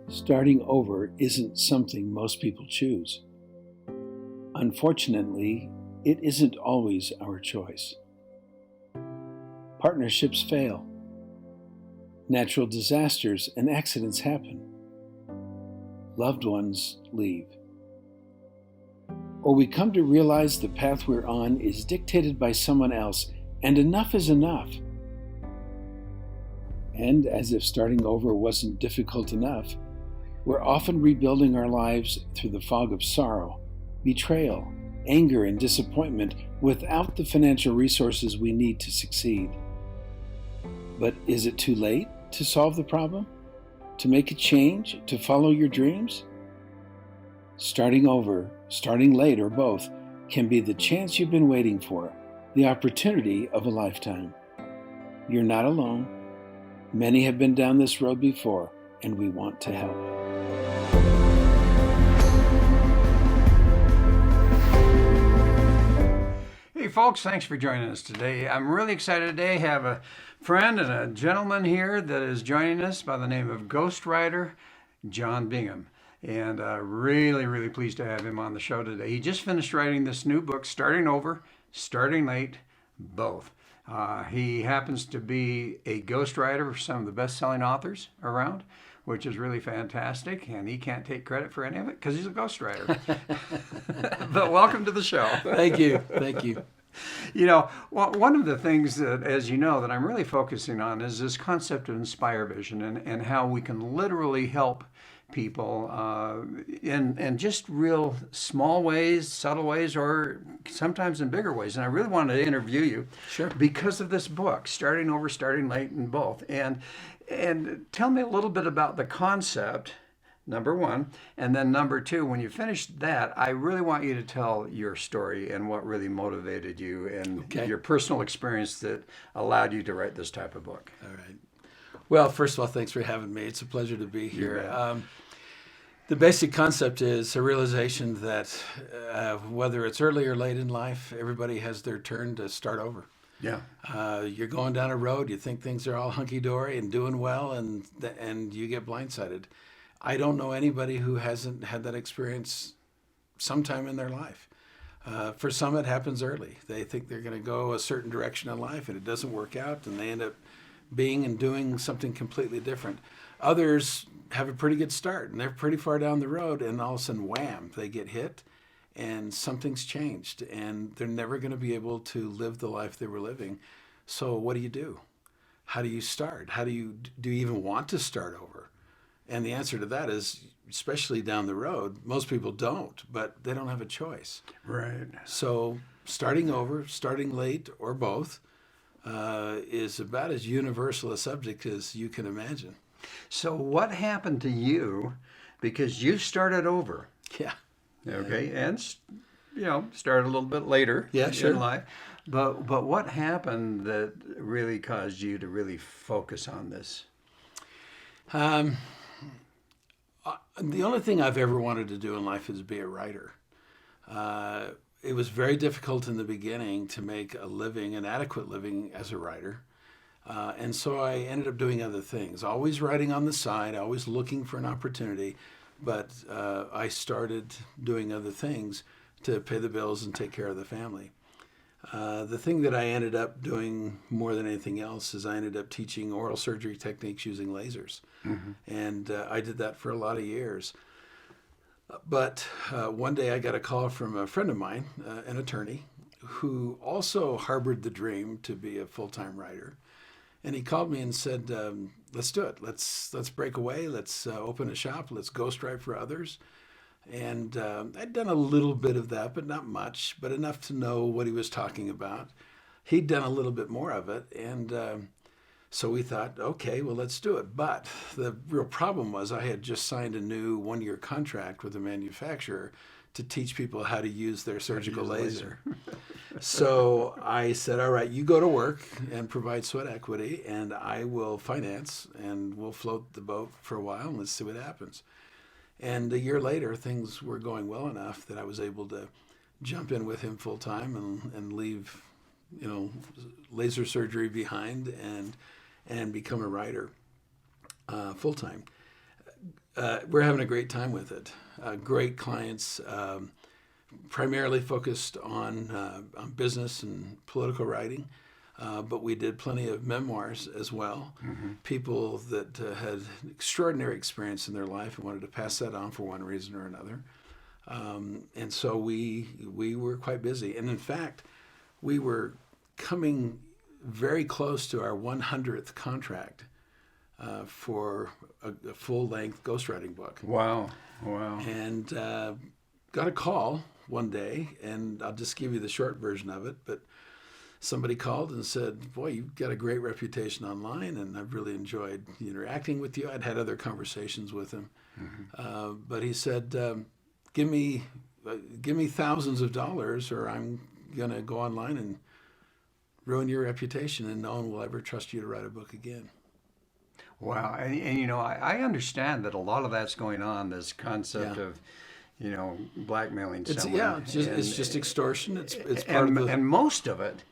Starting over isn't something most people choose. Unfortunately, it isn't always our choice. Partnerships fail. Natural disasters and accidents happen. Loved ones leave. Or we come to realize the path we're on is dictated by someone else, and enough is enough. And as if starting over wasn't difficult enough, we're often rebuilding our lives through the fog of sorrow, betrayal, anger, and disappointment without the financial resources we need to succeed. But is it too late to solve the problem? To make a change? To follow your dreams? Starting over, starting late, or both can be the chance you've been waiting for, the opportunity of a lifetime. You're not alone. Many have been down this road before, and we want to help. Hey folks, thanks for joining us today. I'm really excited today. I have a friend and a gentleman here that is joining us by the name of Ghostwriter, John Bingham. And really pleased to have him on the show today. He just finished writing this new book, Starting Over, Starting Late, Both. He happens to be a ghostwriter for some of the best-selling authors around, which is really fantastic, and he can't take credit for any of it because he's a ghostwriter. But welcome to the show. Thank you. You know, one of the things that, as you know, that I'm really focusing on is this concept of Inspire Vision and how we can literally help people in just real small ways, subtle ways, or sometimes in bigger ways. And I really wanted to interview you because of this book, Starting Over, Starting Late, and Both. And tell me a little bit about the concept, number one, and then number two, when you finish that, I really want you to tell your story and what really motivated you and your personal experience that allowed you to write this type of book. All right. Well, first of all, thanks for having me. It's a pleasure to be here. The basic concept is a realization that whether it's early or late in life, everybody has their turn to start over. Yeah. You're going down a road, you think things are all hunky-dory and doing well, and you get blindsided. I don't know anybody who hasn't had that experience sometime in their life. For some, it happens early. They think they're going to go a certain direction in life, and it doesn't work out, and they end up being and doing something completely different. Others have a pretty good start, and they're pretty far down the road, and all of a sudden, wham, they get hit, and something's changed, and they're never going to be able to live the life they were living. So what do? How do you start? Do you even want to start over? And the answer to that is, especially down the road, most people don't, but they don't have a choice. Right. So starting over, starting late, or both, is about as universal a subject as you can imagine. So what happened to you because you started over? Yeah. Okay, and started a little bit later in life. But what happened that really caused you to really focus on this? The only thing I've ever wanted to do in life is be a writer. It was very difficult in the beginning to make a living, an adequate living as a writer. And so I ended up doing other things, always writing on the side, always looking for an opportunity. But I started doing other things to pay the bills and take care of the family. The thing that I ended up doing more than anything else is I ended up teaching oral surgery techniques using lasers. Mm-hmm. And I did that for a lot of years. But one day I got a call from a friend of mine, an attorney, who also harbored the dream to be a full-time writer. And he called me and said, let's do it. Let's break away. Let's open a shop. Let's ghostwrite for others. And I'd done a little bit of that, but not much, but enough to know what he was talking about. He'd done a little bit more of it. And so we thought, okay, well, let's do it. But the real problem was I had just signed a new one-year contract with a manufacturer to teach people how to use their surgical laser. So I said, all right, you go to work and provide sweat equity, and I will finance, and we'll float the boat for a while, and let's see what happens. And a year later, things were going well enough that I was able to jump in with him full time and leave, laser surgery behind and become a writer full time. we're having a great time with it. Great clients, primarily focused on business and political writing. But we did plenty of memoirs as well. Mm-hmm. People that had extraordinary experience in their life and wanted to pass that on for one reason or another. And so we were quite busy. And in fact, we were coming very close to our 100th contract for a full-length ghostwriting book. Wow. And got a call one day, and I'll just give you the short version of it, but somebody called and said, boy, you've got a great reputation online, and I've really enjoyed interacting with you. I'd had other conversations with him. Mm-hmm. But he said, give me thousands of dollars, or I'm going to go online and ruin your reputation, and no one will ever trust you to write a book again. Wow. And I understand that a lot of that's going on, this concept of, blackmailing someone. Yeah, it's just extortion. It's part of the... And most of it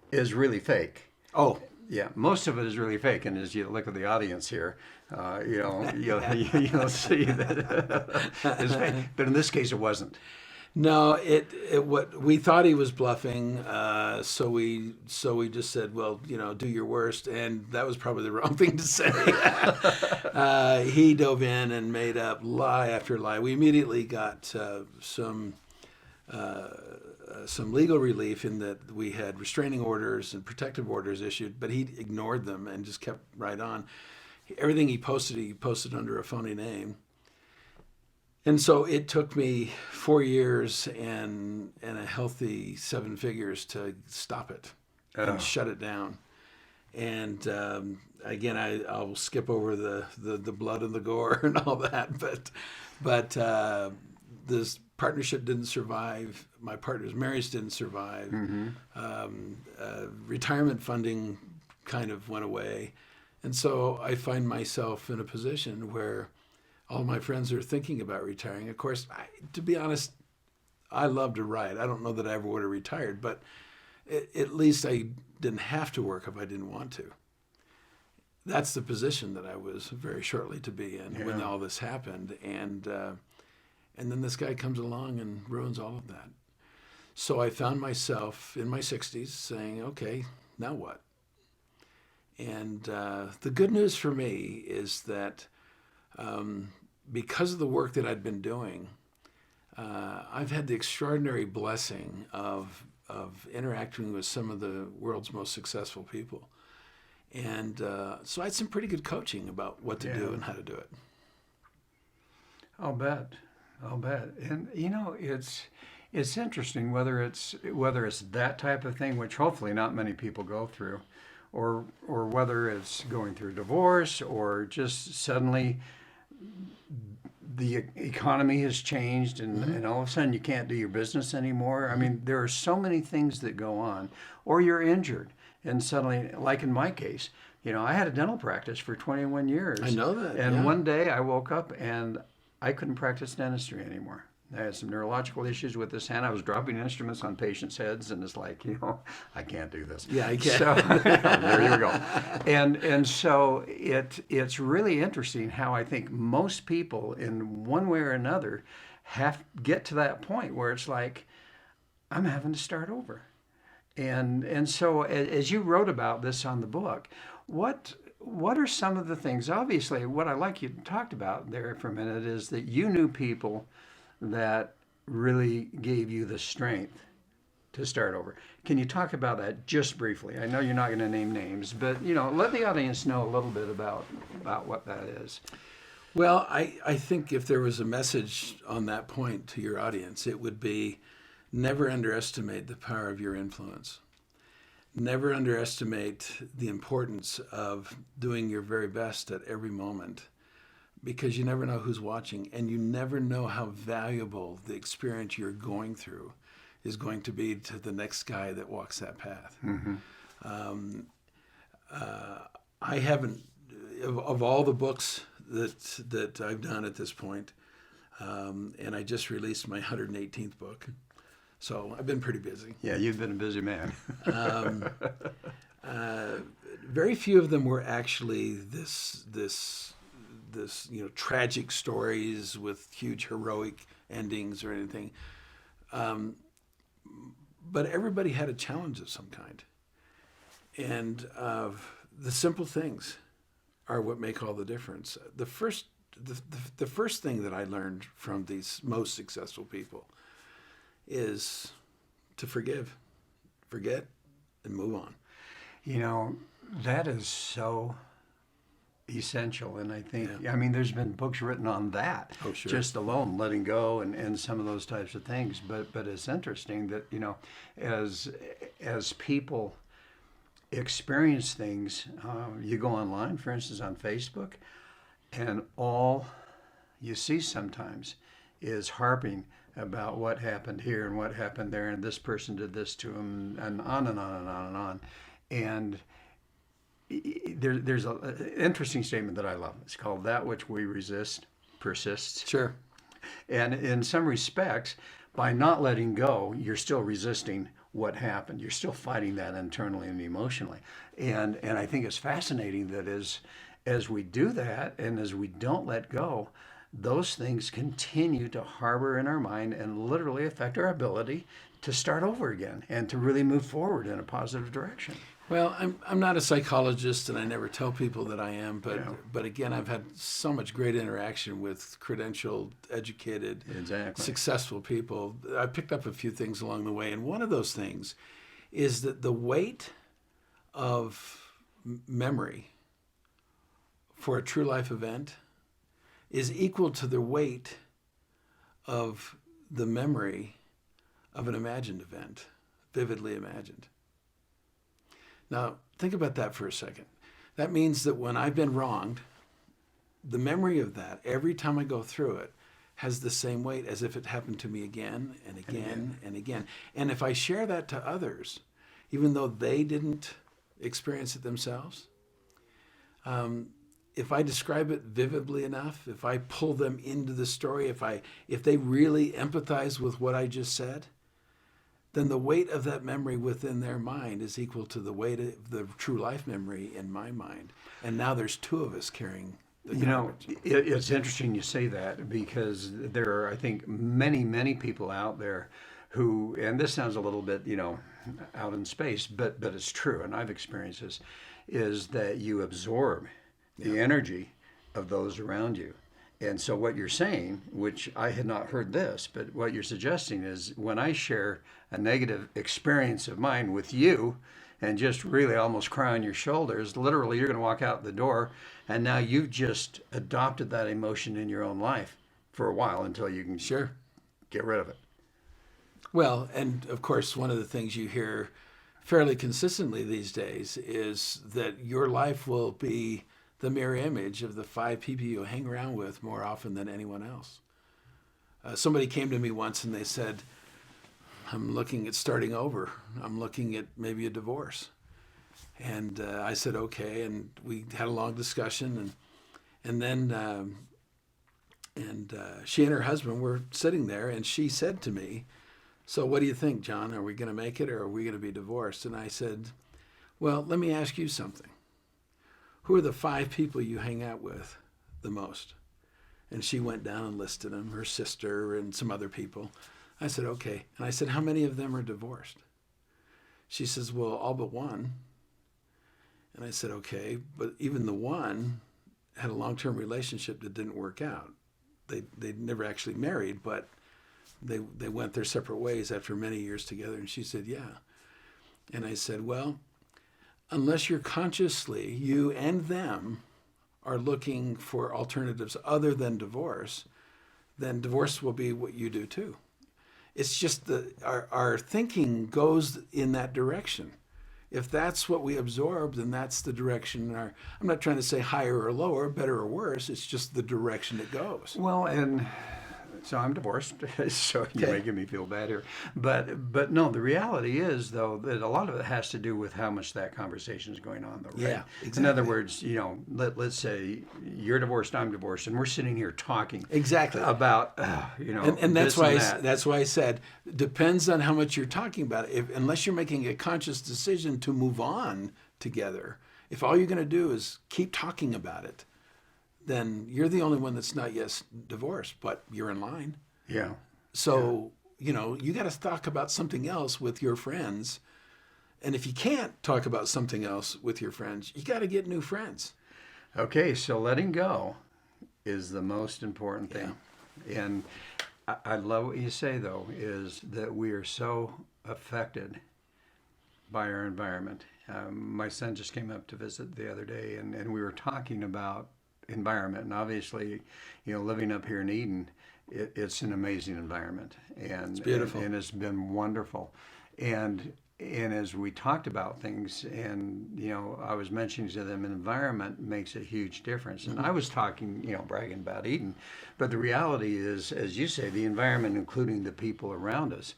is really fake. Oh. Yeah, most of it is really fake. And as you look at the audience here, you'll see that it's fake. But in this case, it wasn't. No, what we thought he was bluffing, so we just said, well, do your worst, and that was probably the wrong thing to say. He dove in and made up lie after lie. We immediately got some legal relief in that we had restraining orders and protective orders issued, but he ignored them and just kept right on. Everything he posted under a phony name. And so it took me 4 years and a healthy 7 figures to stop it and shut it down. And again, I'll skip over the blood and the gore and all that, but this partnership didn't survive. My partner's marriage didn't survive. Mm-hmm. Retirement funding kind of went away. And so I find myself in a position where all my friends are thinking about retiring. Of course, to be honest, I love to write. I don't know that I ever would have retired, but at least I didn't have to work if I didn't want to. That's the position that I was very shortly to be in when all this happened. And then this guy comes along and ruins all of that. So I found myself in my 60s saying, okay, now what? And the good news for me is that because of the work that I'd been doing, I've had the extraordinary blessing of interacting with some of the world's most successful people. And so I had some pretty good coaching about what to do and how to do it. I'll bet. And it's interesting whether it's that type of thing, which hopefully not many people go through, or whether it's going through divorce or just suddenly the economy has changed and all of a sudden you can't do your business anymore. I mean, there are so many things that go on. Or you're injured and suddenly, like in my case, I had a dental practice for 21 years. I know that. And one day I woke up and I couldn't practice dentistry anymore. I had some neurological issues with this hand. I was dropping instruments on patients' heads, and it's like, I can't do this. Yeah, I can't. So, there you go. And so it's really interesting how I think most people, in one way or another, get to that point where it's like, I'm having to start over. And so as you wrote about this on the book, what are some of the things? Obviously, what I like you talked about there for a minute is that you knew people that really gave you the strength to start over. Can you talk about that just briefly? I know you're not going to name names, but let the audience know a little bit about what that is. Well, I think if there was a message on that point to your audience, it would be never underestimate the power of your influence. Never underestimate the importance of doing your very best at every moment, because you never know who's watching, and you never know how valuable the experience you're going through is going to be to the next guy that walks that path. Mm-hmm. I haven't, of all the books that I've done at this point, and I just released my 118th book, so I've been pretty busy. Yeah, you've been a busy man. Very few of them were actually this this tragic stories with huge heroic endings or anything. But everybody had a challenge of some kind, and the simple things are what make all the difference. The first thing that I learned from these most successful people is to forgive, forget, and move on. That is so essential. And I think, Yeah. I mean, there's been books written on that, Oh, sure. just alone, letting go and some of those types of things. But it's interesting that, as people experience things, you go online, for instance, on Facebook, and all you see sometimes is harping about what happened here and what happened there, and this person did this to him, and on and on and on and on. And there's an interesting statement that I love. It's called "That which we resist persists." Sure. And in some respects, by not letting go, you're still resisting what happened. You're still fighting that internally and emotionally. And I think it's fascinating that as we do that and as we don't let go, those things continue to harbor in our mind and literally affect our ability to start over again and to really move forward in a positive direction. Well, I'm not a psychologist, and I never tell people that I am. But Yeah. but again, I've had so much great interaction with credentialed, educated, Exactly. successful people. I picked up a few things along the way, and one of those things is that the weight of memory for a true life event is equal to the weight of the memory of an imagined event, vividly imagined. Now, think about that for a second. That means that when I've been wronged, the memory of that, every time I go through it, has the same weight as if it happened to me again and again and again. And if I share that to others, even though they didn't experience it themselves, if I describe it vividly enough, if I pull them into the story, if they really empathize with what I just said, then the weight of that memory within their mind is equal to the weight of the true life memory in my mind. And now there's two of us carrying the garbage. It's interesting you say that, because there are, I think, many people out there who, and this sounds a little bit, out in space, but it's true, and I've experienced this, is that you absorb the energy of those around you. And so what you're saying, which I had not heard this, but what you're suggesting is when I share a negative experience of mine with you and just really almost cry on your shoulders, literally you're going to walk out the door and now you've just adopted that emotion in your own life for a while until you can Sure. get rid of it. Well, and of course, one of the things you hear fairly consistently these days is that your life will be the mirror image of the 5 people you hang around with more often than anyone else. Somebody came to me once and they said, I'm looking at starting over. I'm looking at maybe a divorce. And I said, okay. And we had a long discussion. And then she and her husband were sitting there, and she said to me, so what do you think, John? Are we going to make it, or are we going to be divorced? And I said, well, let me ask you something. Who are the 5 people you hang out with the most? And she went down and listed them, her sister and some other people. I said, okay. And I said, how many of them are divorced? She says, well, all but one. And I said, okay, but even the one had a long-term relationship that didn't work out. They never actually married, but they went their separate ways after many years together. And she said, yeah. And I said, well, unless you're consciously, you and them are looking for alternatives other than divorce, then divorce will be what you do too. It's just our thinking goes in that direction. If that's what we absorb, then that's the direction. I'm not trying to say higher or lower, better or worse. It's just the direction it goes. Well, and so I'm divorced, so you're Okay. making me feel bad here. But no, the reality is, though, that a lot of it has to do with how much that conversation is going on, though, right? Yeah, exactly. In other words, let's say you're divorced, I'm divorced, and we're sitting here talking Exactly. about, And that's this why and that. that's why I said depends on how much you're talking about it. Unless you're making a conscious decision to move on together, if all you're going to do is keep talking about it, then you're the only one that's not yet divorced, but you're in line. Yeah. So, you got to talk about something else with your friends. And if you can't talk about something else with your friends, you got to get new friends. Okay, so letting go is the most important thing. Yeah. And I love what you say, though, is that we are so affected by our environment. My son just came up to visit the other day, and we were talking about environment. And obviously, living up here in Eden, it's an amazing environment. And it's beautiful. And it's been wonderful. And as we talked about things, and I was mentioning to them, environment makes a huge difference. And I was talking, bragging about Eden, but the reality is, as you say, the environment, including the people around us,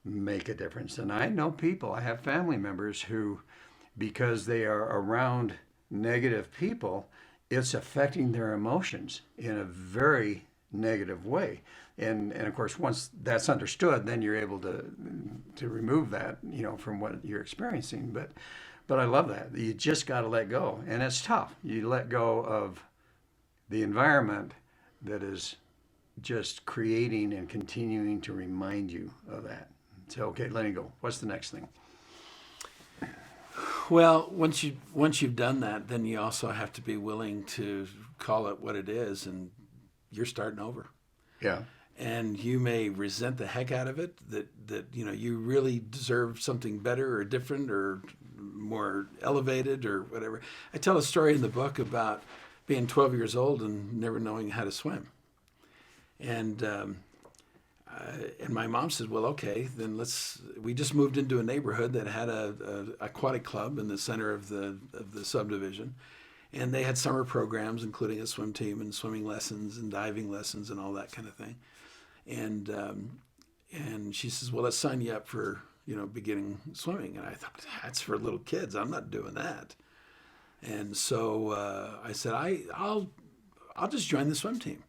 make a difference. And I know people, I have family members who, because they are around negative people, it's affecting their emotions in a very negative way. And of course, once that's understood, then you're able to remove that, from what you're experiencing. But I love that. You just got to let go. And it's tough. You let go of the environment that is just creating and continuing to remind you of that. So, okay, letting go. What's the next thing? Well, once you've done that, then you also have to be willing to call it what it is, and you're starting over. Yeah. And you may resent the heck out of it, that you really deserve something better or different or more elevated or whatever. I tell a story in the book about being 12 years old and never knowing how to swim. And my mom said, well, okay, then we just moved into a neighborhood that had a aquatic club in the center of the subdivision. And they had summer programs, including a swim team and swimming lessons and diving lessons and all that kind of thing. And she says, well, let's sign you up for, beginning swimming. And I thought, that's for little kids. I'm not doing that. And so I said, I'll just join the swim team.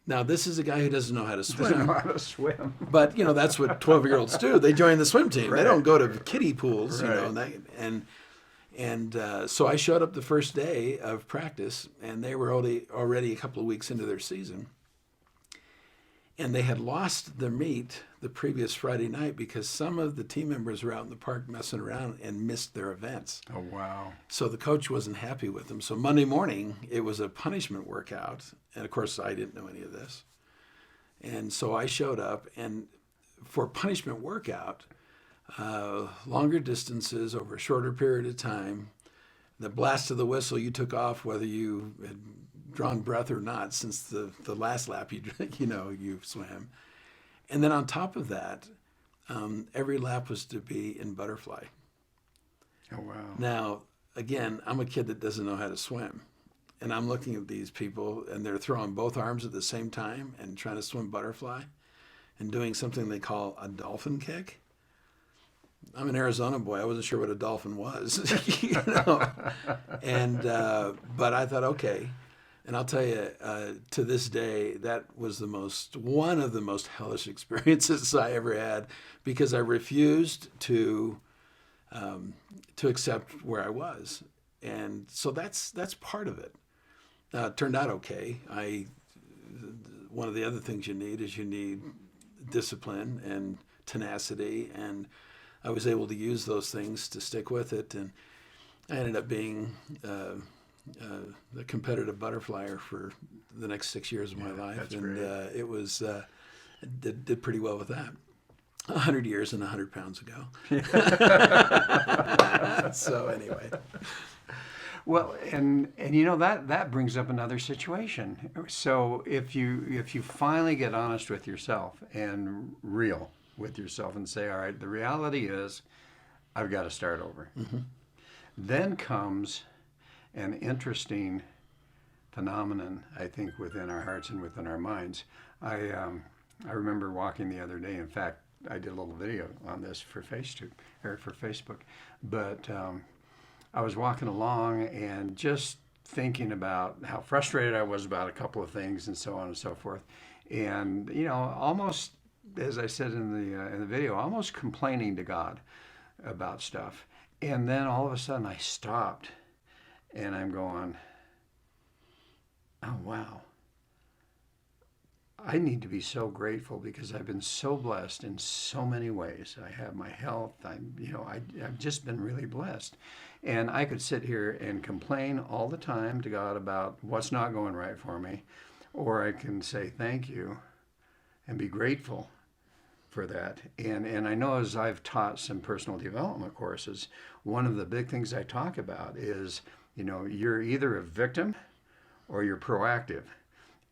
Now, this is a guy who doesn't know how to swim. Doesn't know how to swim. But, that's what 12-year-olds do. They join the swim team. Right. They don't go to kiddie pools, Right. And so I showed up the first day of practice, and they were already a couple of weeks into their season. And they had lost their meet the previous Friday night because some of the team members were out in the park messing around and missed their events. Oh, wow. So the coach wasn't happy with them. So Monday morning, it was a punishment workout. And, of course, I didn't know any of this. And so I showed up, and for punishment workout, longer distances over a shorter period of time, the blast of the whistle, you took off whether you had drawn breath or not since the last lap you swam. And then on top of that, every lap was to be in butterfly. Oh, wow. Now, again, I'm a kid that doesn't know how to swim. And I'm looking at these people, and they're throwing both arms at the same time and trying to swim butterfly and doing something they call a dolphin kick. I'm an Arizona boy. I wasn't sure what a dolphin was, And but I thought, okay. And I'll tell you, to this day, that was one of the most hellish experiences I ever had, because I refused to accept where I was, and so that's part of it. It turned out okay. One of the other things you need discipline and tenacity, and I was able to use those things to stick with it, and I ended up being the competitive butterflyer for the next 6 years of my life. That's and great. It was did pretty well with that. 100 years and 100 pounds ago. So anyway. Well, and that brings up another situation. So if you finally get honest with yourself and real with yourself and say, all right, the reality is I've got to start over. Mm-hmm. Then comes an interesting phenomenon, I think, within our hearts and within our minds. I remember walking the other day. In fact, I did a little video on this for Facebook. But I was walking along and just thinking about how frustrated I was about a couple of things and so on and so forth. And, almost, as I said in the video, almost complaining to God about stuff. And then all of a sudden I stopped. And I'm going, Oh, wow. I need to be so grateful because I've been so blessed in so many ways. I have my health. I've just been really blessed. And I could sit here and complain all the time to God about what's not going right for me, or I can say thank you and be grateful for that. And I know as I've taught some personal development courses, one of the big things I talk about is, you're either a victim or you're proactive.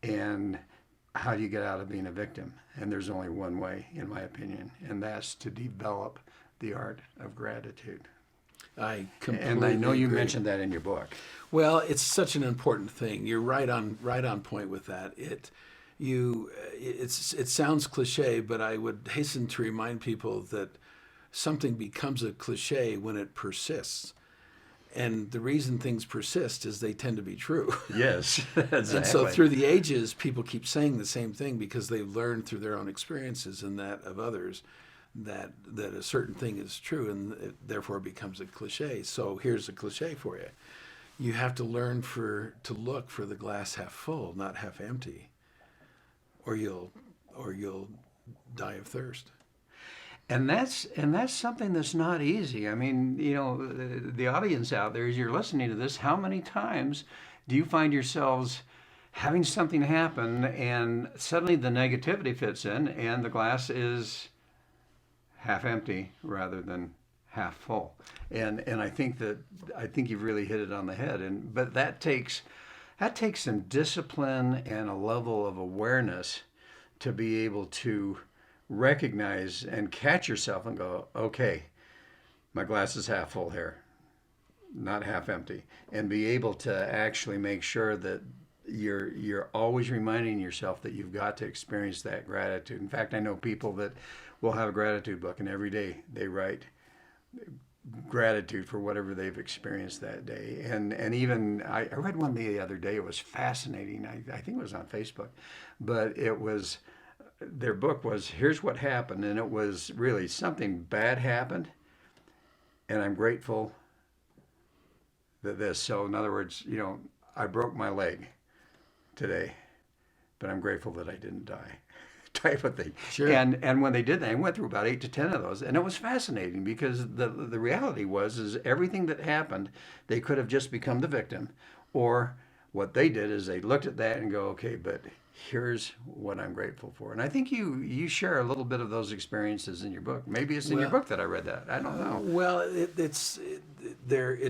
And how do you get out of being a victim? And there's only one way, in my opinion, and that's to develop the art of gratitude. I completely And I know you agree. mentioned that in your book. Well, it's such an important thing. You're right on point with that. It sounds cliche, but I would hasten to remind people that something becomes a cliche when it persists. And the reason things persist is they tend to be true. Yes, exactly. And so through the ages, people keep saying the same thing because they've learned through their own experiences and that of others that a certain thing is true, and it therefore becomes a cliche. So here's a cliche for you. You have to learn to look for the glass half full, not half empty, or you'll die of thirst. And that's something that's not easy. I mean, the audience out there, as you're listening to this, how many times do you find yourselves having something happen and suddenly the negativity fits in and the glass is half empty rather than half full? And I think you've really hit it on the head. But that takes some discipline and a level of awareness to be able to recognize and catch yourself and go, okay, my glass is half full here, not half empty, and be able to actually make sure that you're always reminding yourself that you've got to experience that gratitude. In fact, I know people that will have a gratitude book, and every day they write gratitude for whatever they've experienced that day. And even I read one the other day. It was fascinating. I think it was on Facebook, but it was their book was here's what happened, and it was really something bad happened, and I'm grateful that this. So in other words, I broke my leg today, but I'm grateful that I didn't die. Type of thing. Sure. And when they did that, I went through about 8 to 10 of those, and it was fascinating because the reality was is everything that happened, they could have just become the victim, or what they did is they looked at that and go, okay, but here's what I'm grateful for. And I think you share a little bit of those experiences in your book. Maybe it's in your book that I read that. I don't know. Well, it's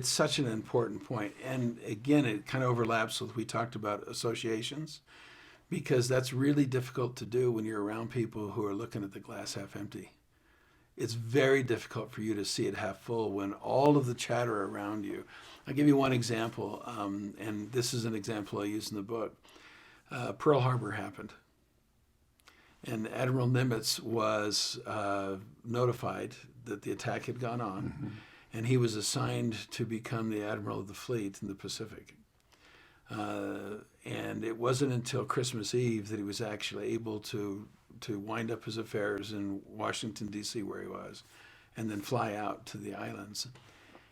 such an important point, and again, it kind of overlaps with we talked about associations, because that's really difficult to do when you're around people who are looking at the glass half empty. It's very difficult for you to see it half full when all of the chatter around you. I'll give you one example, and this is an example I use in the book. Pearl Harbor happened, and Admiral Nimitz was notified that the attack had gone on, mm-hmm. and he was assigned to become the admiral of the fleet in the Pacific. And it wasn't until Christmas Eve that he was actually able to wind up his affairs in Washington, D.C., where he was, and then fly out to the islands.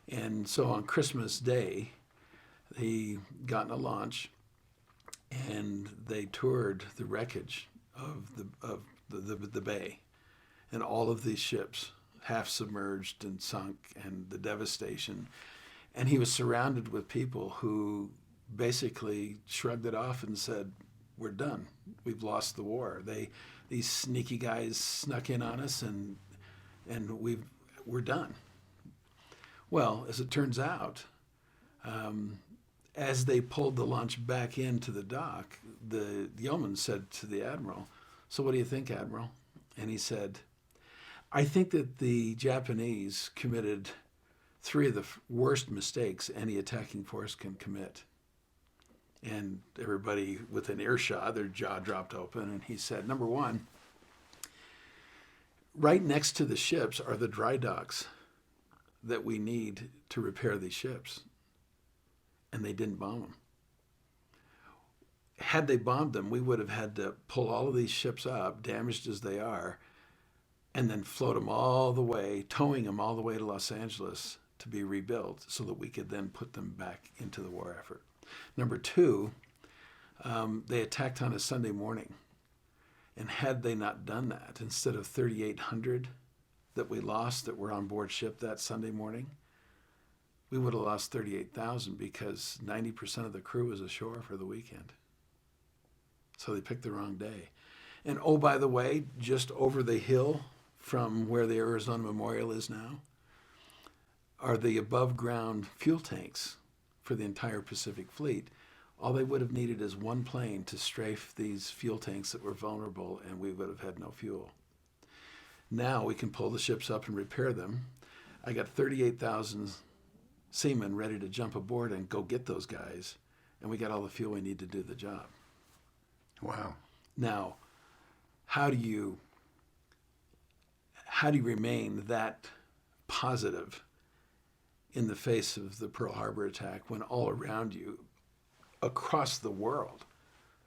And so on Christmas Day, he got in a launch, and they toured the wreckage of the bay, and all of these ships, half submerged and sunk, and the devastation. And he was surrounded with people who basically shrugged it off and said, "We're done. We've lost the war. These sneaky guys snuck in on us, and we're done." Well, as it turns out, as they pulled the launch back into the dock, the yeoman said to the admiral, "So what do you think, Admiral?" And he said, "I think that the Japanese committed 3 of the worst mistakes any attacking force can commit." And everybody within earshot, their jaw dropped open, and he said, "Number 1, right next to the ships are the dry docks that we need to repair these ships." And they didn't bomb them. Had they bombed them, we would have had to pull all of these ships up, damaged as they are, and then float them all the way, towing them all the way to Los Angeles to be rebuilt so that we could then put them back into the war effort. Number 2, They attacked on a Sunday morning. And had they not done that, instead of 3,800 that we lost that were on board ship that Sunday morning, we would have lost 38,000 because 90% of the crew was ashore for the weekend. So they picked the wrong day. And oh, by the way, just over the hill from where the Arizona Memorial is now are the above ground fuel tanks for the entire Pacific Fleet. All they would have needed is one plane to strafe these fuel tanks that were vulnerable, and we would have had no fuel. Now we can pull the ships up and repair them. I got 38,000 seamen ready to jump aboard and go get those guys, and we got all the fuel we need to do the job. Wow. Now, how do you remain that positive in the face of the Pearl Harbor attack when all around you, across the world,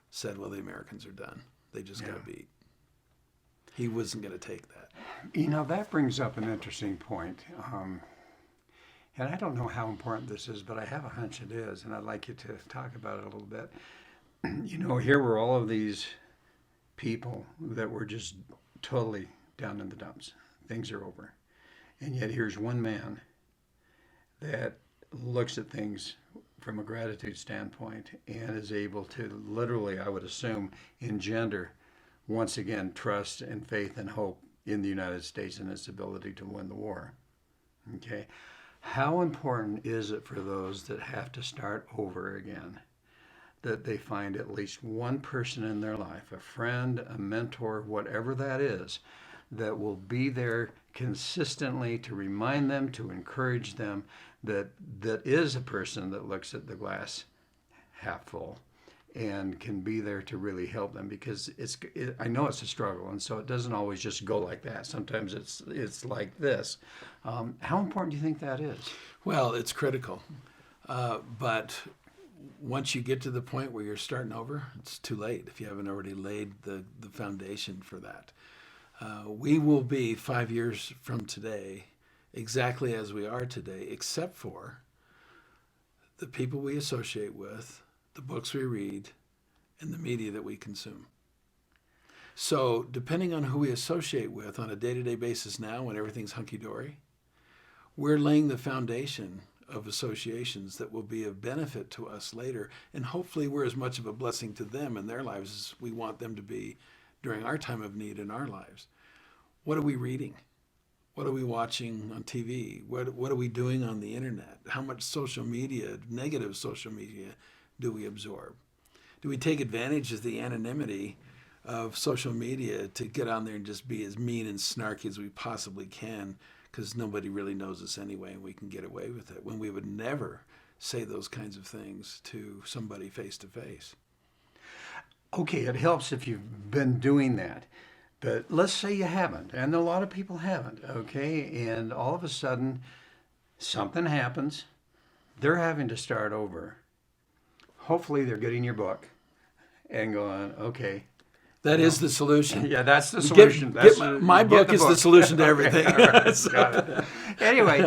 said, well, the Americans are done. They just got beat. He wasn't going to take that. You know, that brings up an interesting point. And I don't know how important this is, but I have a hunch it is, and I'd like you to talk about it a little bit. You know, here were all of these people that were just totally down in the dumps. Things are over. And yet here's one man that looks at things from a gratitude standpoint and is able to literally, I would assume, engender, once again, trust and faith and hope in the United States and its ability to win the war. Okay? How important is it for those that have to start over again that they find at least one person in their life, a friend, a mentor, whatever that is, that will be there consistently to remind them, to encourage them, that is a person that looks at the glass half full and can be there to really help them, because I know it's a struggle, and so it doesn't always just go like that. Sometimes it's like this. How important do you think that is? Well, it's critical. But once you get to the point where you're starting over, it's too late if you haven't already laid the foundation for that. We will be 5 years from today exactly as we are today, except for the people we associate with, the books we read, and the media that we consume. So depending on who we associate with on a day-to-day basis now when everything's hunky-dory, we're laying the foundation of associations that will be of benefit to us later, and hopefully we're as much of a blessing to them in their lives as we want them to be during our time of need in our lives. What are we reading? What are we watching on TV? What are we doing on the internet? How much social media, negative social media, do we absorb? Do we take advantage of the anonymity of social media to get on there and just be as mean and snarky as we possibly can because nobody really knows us anyway and we can get away with it, when we would never say those kinds of things to somebody face to face? Okay, it helps if you've been doing that. But let's say you haven't, and a lot of people haven't, okay? And all of a sudden, something happens. They're having to start over. Hopefully, they're getting your book and going, okay. That is the solution. Yeah, that's the solution. My book is the solution to everything. Okay, all right, got it. Anyway,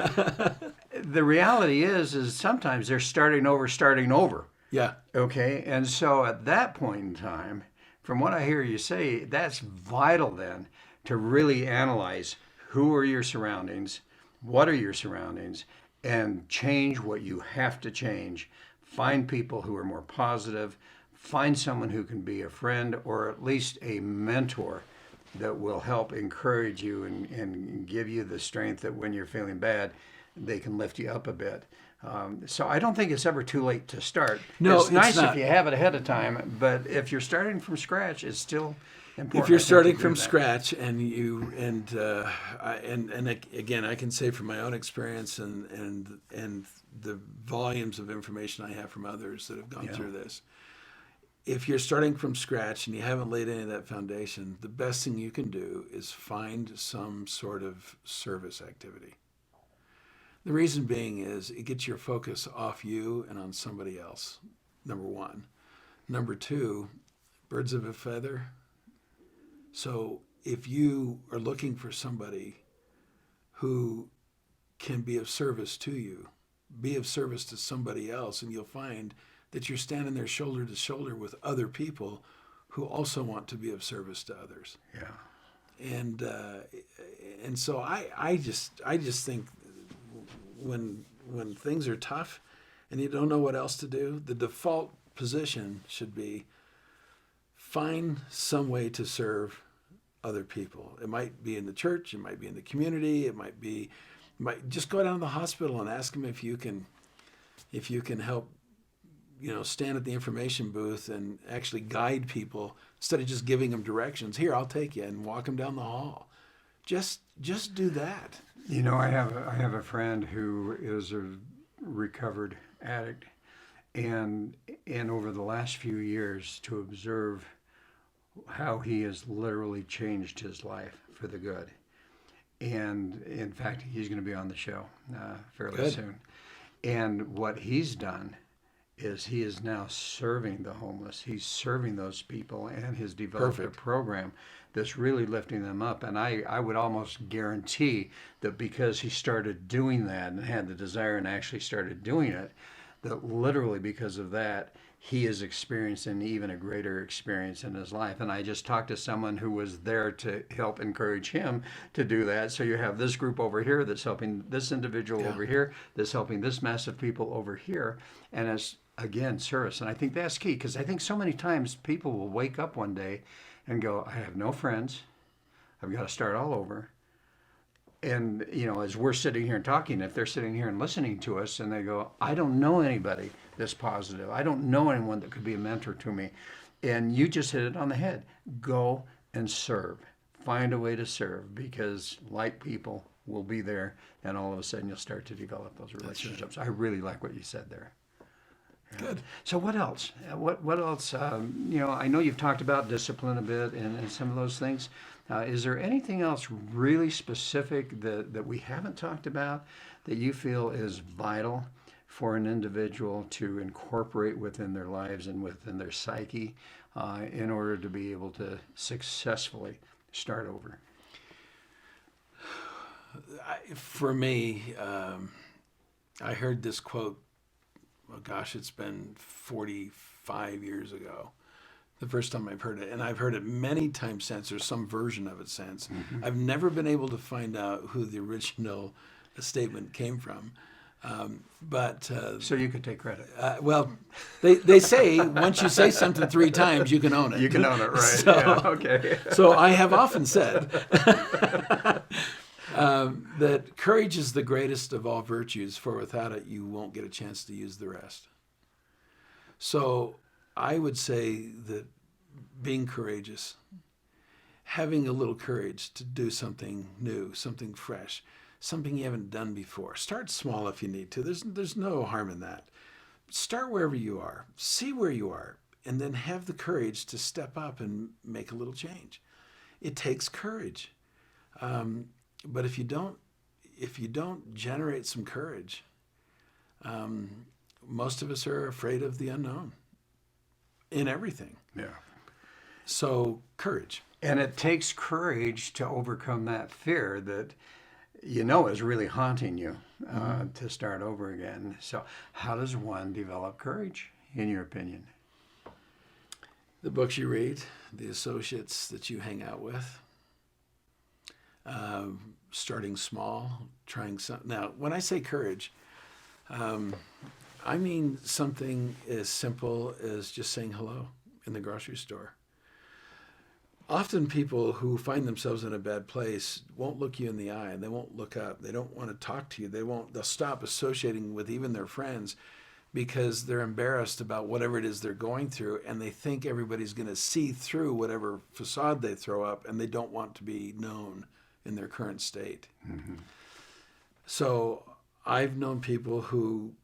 the reality is sometimes they're starting over. Yeah. Okay, and so at that point in time, from what I hear you say, that's vital then to really analyze who are your surroundings, what are your surroundings, and change what you have to change. Find people who are more positive, find someone who can be a friend or at least a mentor that will help encourage you and give you the strength that when you're feeling bad, they can lift you up a bit. So I don't think it's ever too late to start. No, it's nice not. if you have it ahead of time, but if you're starting from scratch, it's still important. If you're starting to do from that. scratch, and again, I can say from my own experience and the volumes of information I have from others that have gone through this. If you're starting from scratch and you haven't laid any of that foundation, the best thing you can do is find some sort of service activity. The reason being is it gets your focus off you and on somebody else, number one. Number two, birds of a feather. So if you are looking for somebody who can be of service to you, be of service to somebody else, and you'll find that you're standing there shoulder to shoulder with other people who also want to be of service to others. Yeah. And so I just think when things are tough and you don't know what else to do, the default position should be find some way to serve other people. It might be in the church, it might be in the community, it might just go down to the hospital and ask them if you can help, stand at the information booth and actually guide people instead of just giving them directions. Here, I'll take you, and walk them down the hall. Just do that. I have a friend who is a recovered addict, and over the last few years, to observe how he has literally changed his life for the good. And in fact, he's going to be on the show fairly soon. And what he's done is he is now serving the homeless. He's serving those people, and has developed a program that's really lifting them up. And I would almost guarantee that because he started doing that and had the desire and actually started doing it, that literally because of that, he is experiencing even a greater experience in his life. And I just talked to someone who was there to help encourage him to do that. So you have this group over here that's helping this individual over here, that's helping this mass of people over here. And it's, again, service. And I think that's key, because I think so many times people will wake up one day and go, I have no friends. I've got to start all over. And, as we're sitting here and talking, if they're sitting here and listening to us and they go, I don't know anybody that's positive. I don't know anyone that could be a mentor to me. And you just hit it on the head. Go and serve. Find a way to serve, because like people will be there, and all of a sudden you'll start to develop those relationships. Right. I really like what you said there. Yeah. Good. So what else? What else? I know you've talked about discipline a bit and some of those things. Is there anything else really specific that we haven't talked about that you feel is vital for an individual to incorporate within their lives and within their psyche in order to be able to successfully start over? For me, I heard this quote, it's been 45 years ago, the first time I've heard it. And I've heard it many times since, or some version of it since. Mm-hmm. I've never been able to find out who the original statement came from. So you could take credit. They say once you say something 3 times, you can own it. You can own it, right? Okay. So I have often said that courage is the greatest of all virtues, for without it, you won't get a chance to use the rest. So I would say that being courageous, having a little courage to do something new, something fresh, something you haven't done before. Start small if you need to. There's no harm in that. Start wherever you are. See where you are, and then have the courage to step up and make a little change. It takes courage. But if you don't generate some courage, most of us are afraid of the unknown in everything. Yeah. So courage. And it takes courage to overcome that fear that is really haunting you to start over again. So how does one develop courage, in your opinion? The books you read, the associates that you hang out with, starting small, trying something. Now, when I say courage, I mean something as simple as just saying hello in the grocery store. Often people who find themselves in a bad place won't look you in the eye, and they won't look up. They don't want to talk to you. They'll stop associating with even their friends because they're embarrassed about whatever it is they're going through, and they think everybody's going to see through whatever facade they throw up, and they don't want to be known in their current state. Mm-hmm. So I've known people who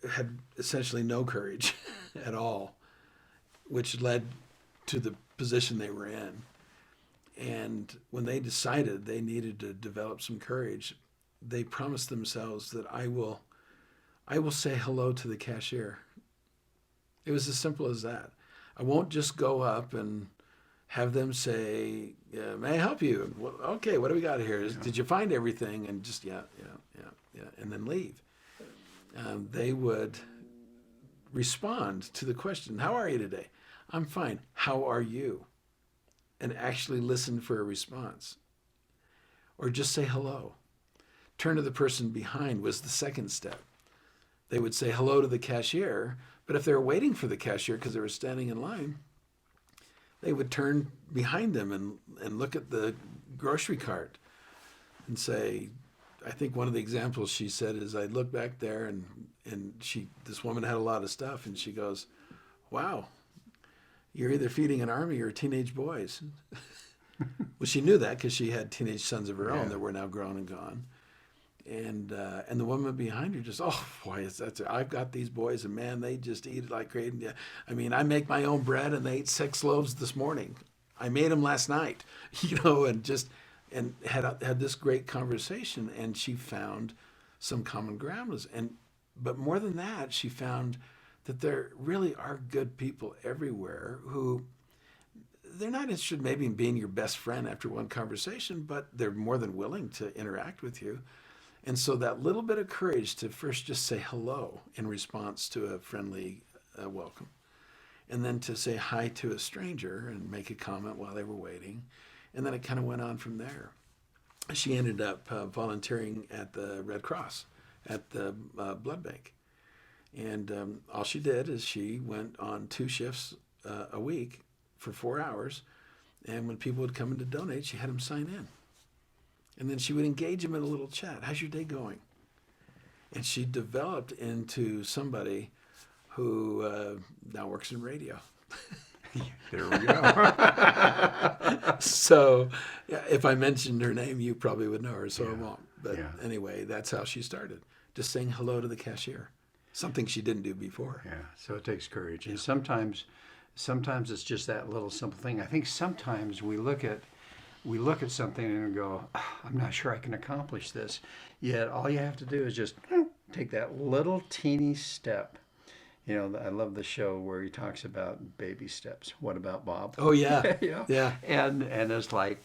had essentially no courage at all, which led to the position they were in. And when they decided they needed to develop some courage, they promised themselves that I will say hello to the cashier. It was as simple as that. I won't just go up and have them say, may I help you? Well, okay, what do we got here? Did you find everything? And just, yeah, and then leave. They would respond to the question, how are you today? I'm fine. How are you? And actually listen for a response. Or just say hello. Turn to the person behind was the second step. They would say hello to the cashier, but if they were waiting for the cashier because they were standing in line, they would turn behind them and look at the grocery cart and say, I think one of the examples she said is, I look back there and this woman had a lot of stuff, and she goes, wow, you're either feeding an army or teenage boys. Well, she knew that because she had teenage sons of her own that were now grown and gone. And the woman behind her just, oh boy, I've got these boys, and man, they just eat like crazy. I mean, I make my own bread, and they ate 6 loaves this morning. I made them last night, and had this great conversation, and she found some common ground. But more than that, she found that there really are good people everywhere who, they're not interested maybe in being your best friend after one conversation, but they're more than willing to interact with you. And so that little bit of courage to first just say hello in response to a friendly welcome, and then to say hi to a stranger and make a comment while they were waiting. And then it kind of went on from there. She ended up volunteering at the Red Cross at the blood bank. And all she did is she went on 2 shifts a week for 4 hours. And when people would come in to donate, she had them sign in. And then she would engage them in a little chat. How's your day going? And she developed into somebody who now works in radio. There we go. So if I mentioned her name, you probably would know her, so I won't. But anyway, that's how she started. Just saying hello to the cashier. Something she didn't do before. Yeah, so it takes courage. And sometimes it's just that little simple thing. I think sometimes we look at something and go, I'm not sure I can accomplish this. Yet all you have to do is just take that little teeny step. I love the show where he talks about baby steps. What about Bob? Oh, yeah. Yeah. And it's like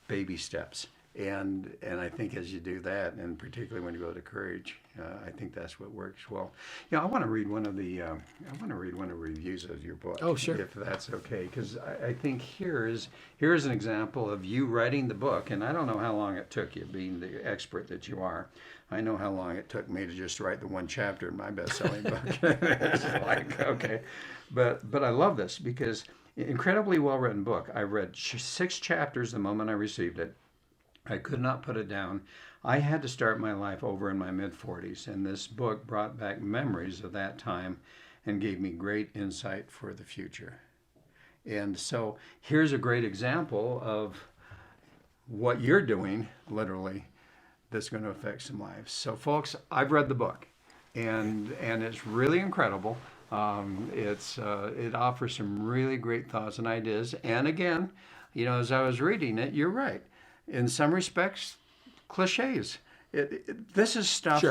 baby steps. And I think as you do that, and particularly when you go to courage, I think that's what works well. I want to read one of the reviews of your book. Oh, sure. If that's okay, because I think here is an example of you writing the book, and I don't know how long it took you, being the expert that you are. I know how long it took me to just write the 1 chapter in my best-selling book. It's like, okay, but I love this because incredibly well-written book. I read 6 chapters the moment I received it. I could not put it down. I had to start my life over in my mid-40s, and this book brought back memories of that time and gave me great insight for the future. And so here's a great example of what you're doing, literally, that's going to affect some lives. So, folks, I've read the book, and it's really incredible. It offers some really great thoughts and ideas. And again, as I was reading it, you're right. In some respects, cliches. This is stuff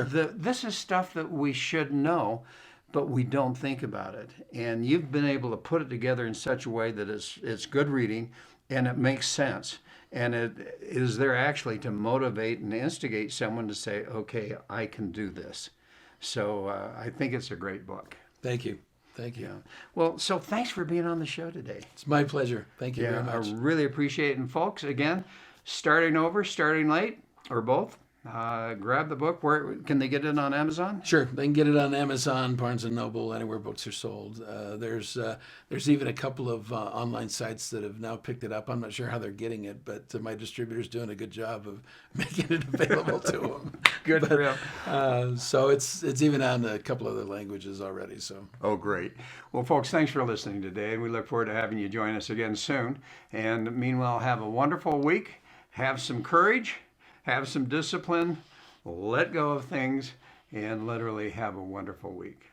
that we should know, but we don't think about it. And you've been able to put it together in such a way that it's good reading and it makes sense. And it is there actually to motivate and instigate someone to say, okay, I can do this. So I think it's a great book. Thank you. Thank you. Yeah. Well, so thanks for being on the show today. It's my pleasure. Thank you very much. I really appreciate it. And folks, again, starting over, starting late, or both, grab the book. Where can they get it on Amazon? Sure, they can get it on Amazon, Barnes and Noble, anywhere books are sold. There's even a couple of online sites that have now picked it up. I'm not sure how they're getting it, but my distributor's doing a good job of making it available to them. Good for him. So it's even on a couple other languages already. So. Oh, great. Well, folks, thanks for listening today, and we look forward to having you join us again soon. And meanwhile, have a wonderful week. Have some courage. Have some discipline, let go of things, and literally have a wonderful week.